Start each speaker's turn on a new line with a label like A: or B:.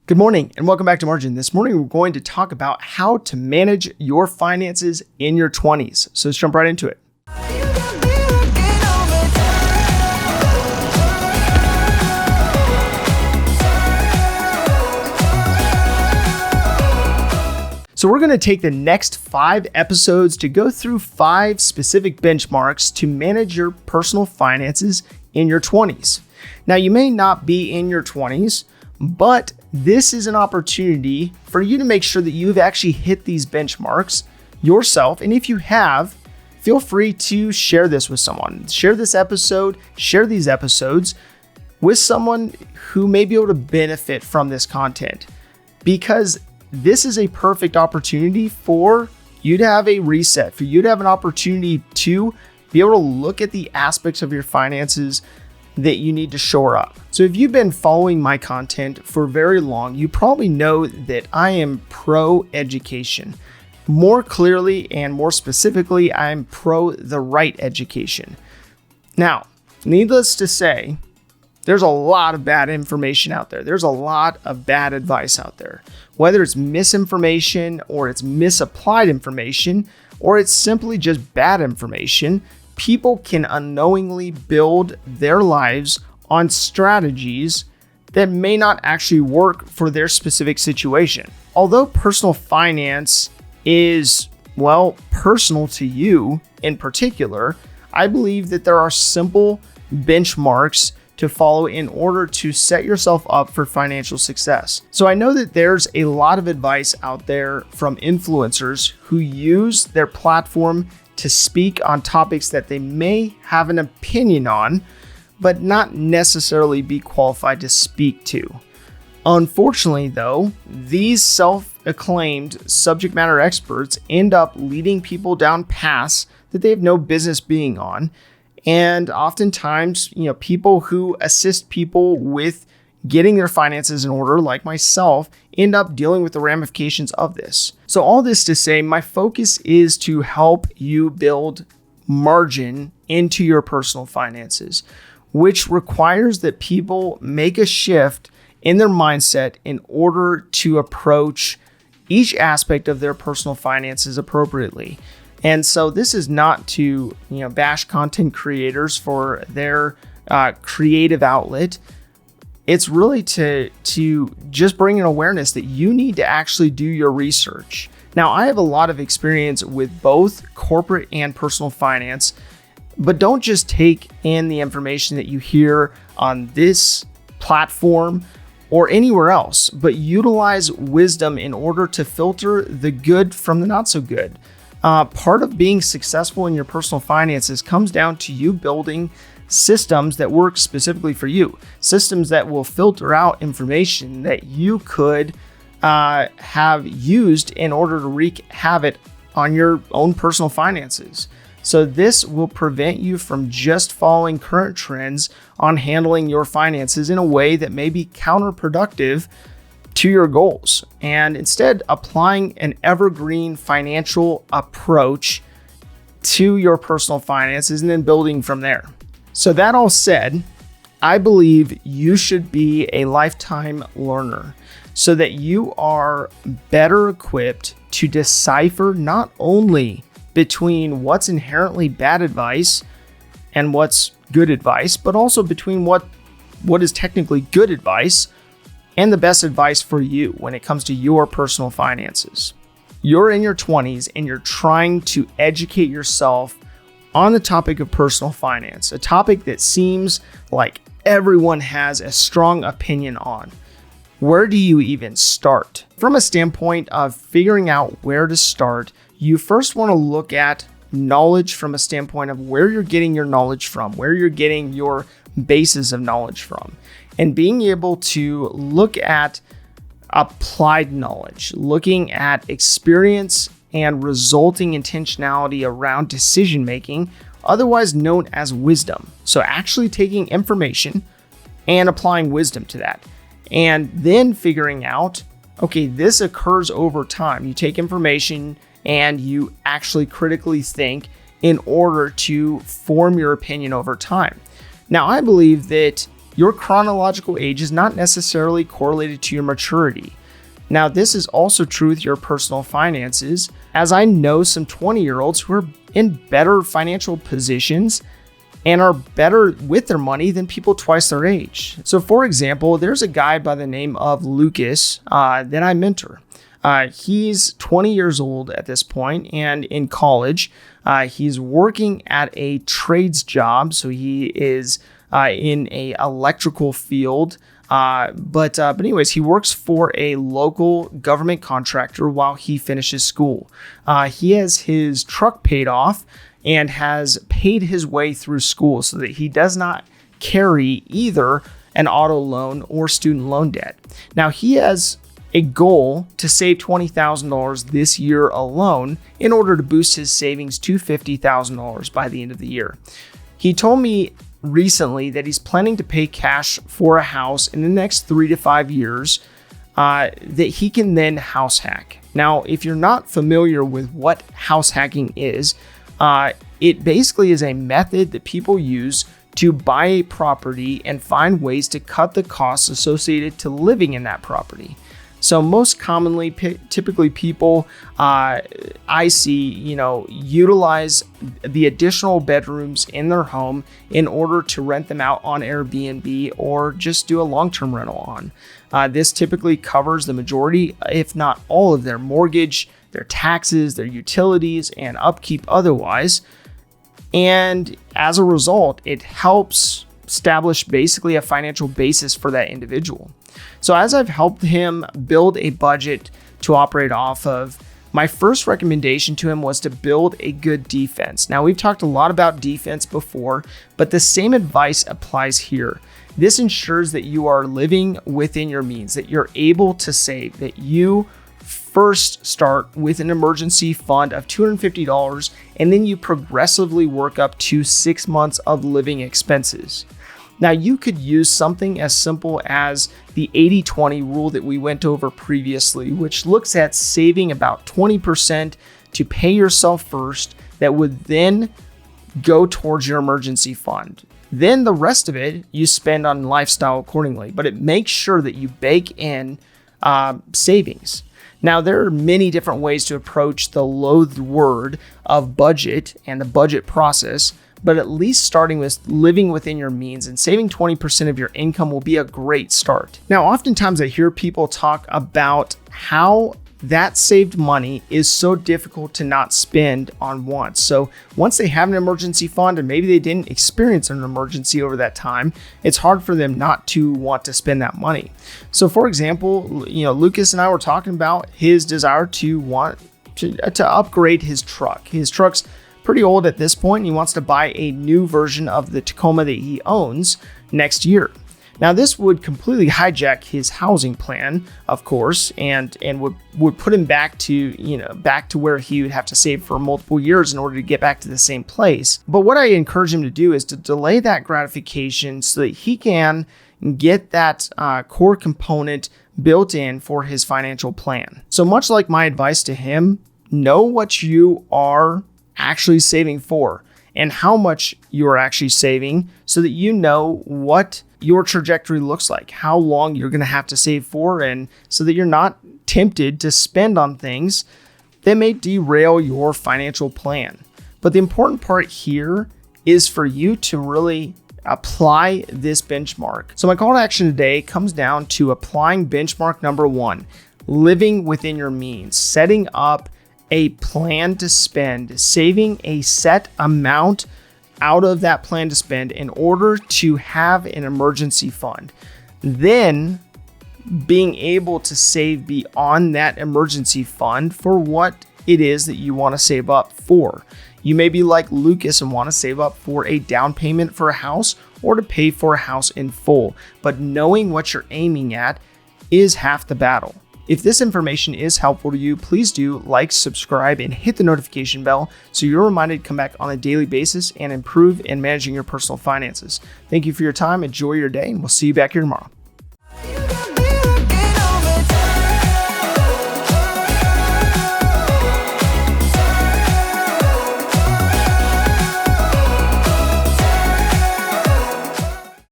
A: Good morning and welcome back to Margin. This morning we're going to talk about how to manage your finances in your 20s. So let's jump right into it. So we're going to take the next 5 episodes to go through 5 specific benchmarks to manage your personal finances in your 20s. Now, you may not be in your 20s, but this is an opportunity for you to make sure that you've actually hit these benchmarks yourself. And if you have, feel free to share this with someone. Share this episode, share these episodes with someone who may be able to benefit from this content, because this is a perfect opportunity for you to have a reset, for you to have an opportunity to be able to look at the aspects of your finances that you need to shore up. So if you've been following my content for very long, you probably know that I am pro education. More clearly and more specifically, I'm pro the right education. Now, needless to say, there's a lot of bad information out there. There's a lot of bad advice out there. Whether it's misinformation or it's misapplied information or it's simply just bad information, people can unknowingly build their lives on strategies that may not actually work for their specific situation. Although personal finance is, personal to you in particular, I believe that there are simple benchmarks to follow in order to set yourself up for financial success. So I know that there's a lot of advice out there from influencers who use their platform to speak on topics that they may have an opinion on, but not necessarily be qualified to speak to. Unfortunately, though, these self-acclaimed subject matter experts end up leading people down paths that they have no business being on. And oftentimes, people who assist people with getting their finances in order, like myself, end up dealing with the ramifications of this. So all this to say, my focus is to help you build margin into your personal finances, which requires that people make a shift in their mindset in order to approach each aspect of their personal finances appropriately. And so this is not to, bash content creators for their creative outlet. It's really to just bring an awareness that you need to actually do your research. Now, I have a lot of experience with both corporate and personal finance, but don't just take in the information that you hear on this platform or anywhere else, but utilize wisdom in order to filter the good from the not so good. Part of being successful in your personal finances comes down to you building systems that work specifically for you, systems that will filter out information that you could have used in order to wreak havoc on your own personal finances. So this will prevent you from just following current trends on handling your finances in a way that may be counterproductive to your goals, and instead applying an evergreen financial approach to your personal finances and then building from there. So that all said, I believe you should be a lifetime learner so that you are better equipped to decipher not only between what's inherently bad advice and what's good advice, but also between what is technically good advice and the best advice for you when it comes to your personal finances. You're in your 20s and you're trying to educate yourself on the topic of personal finance, a topic that seems like everyone has a strong opinion on. Where do you even start? From a standpoint of figuring out where to start, you first want to look at knowledge from a standpoint of where you're getting your knowledge from, where you're getting your basis of knowledge from, and being able to look at applied knowledge, looking at experience and resulting intentionality around decision making, otherwise known as wisdom. So actually taking information and applying wisdom to that, and then figuring out, okay, this occurs over time. You take information and you actually critically think in order to form your opinion over time. Now, I believe that Your chronological age is not necessarily correlated to your maturity. Now, this is also true with your personal finances, as I know some 20-year-olds who are in better financial positions and are better with their money than people twice their age. So for example, there's a guy by the name of Lucas that I mentor. He's 20 years old at this point and in college. He's working at a trades job, so he is in a electrical field. But anyways, he works for a local government contractor while he finishes school. He has his truck paid off and has paid his way through school so that he does not carry either an auto loan or student loan debt. Now, he has a goal to save $20,000 this year alone in order to boost his savings to $50,000 by the end of the year. He told me recently that he's planning to pay cash for a house in the next 3 to 5 years that he can then house hack. Now, if you're not familiar with what house hacking is, it basically is a method that people use to buy a property and find ways to cut the costs associated to living in that property. So most commonly, typically people I see, utilize the additional bedrooms in their home in order to rent them out on Airbnb or just do a long-term rental on. This typically covers the majority, if not all, of their mortgage, their taxes, their utilities, and upkeep otherwise. And as a result, it helps establish basically a financial basis for that individual. So as I've helped him build a budget to operate off of, my first recommendation to him was to build a good defense. Now, we've talked a lot about defense before, but the same advice applies here. This ensures that you are living within your means, that you're able to save, that you first start with an emergency fund of $250, and then you progressively work up to 6 months of living expenses. Now, you could use something as simple as the 80-20 rule that we went over previously, which looks at saving about 20% to pay yourself first, that would then go towards your emergency fund. Then the rest of it you spend on lifestyle accordingly, but it makes sure that you bake in savings. Now, there are many different ways to approach the loathed word of budget and the budget process, but at least starting with living within your means and saving 20% of your income will be a great start. Now, oftentimes I hear people talk about how that saved money is so difficult to not spend on wants. So once they have an emergency fund and maybe they didn't experience an emergency over that time, it's hard for them not to want to spend that money. So for example, Lucas and I were talking about his desire to want to upgrade his truck. His truck's pretty old at this point, and he wants to buy a new version of the Tacoma that he owns next year. Now, this would completely hijack his housing plan, of course, and would put him back to where he would have to save for multiple years in order to get back to the same place. But what I encourage him to do is to delay that gratification so that he can get that core component built in for his financial plan. So much like my advice to him, know what you are actually saving for and how much you are actually saving so that you know what your trajectory looks like, how long you're going to have to save for, and so that you're not tempted to spend on things that may derail your financial plan. But the important part here is for you to really apply this benchmark. So my call to action today comes down to applying benchmark number 1, living within your means, setting up a plan to spend, saving a set amount out of that plan to spend in order to have an emergency fund. Then being able to save beyond that emergency fund for what it is that you want to save up for. You may be like Lucas and want to save up for a down payment for a house or to pay for a house in full, but knowing what you're aiming at is half the battle. If this information is helpful to you, please do like, subscribe, and hit the notification bell so you're reminded to come back on a daily basis and improve in managing your personal finances. Thank you for your time. Enjoy your day, and we'll see you back here tomorrow.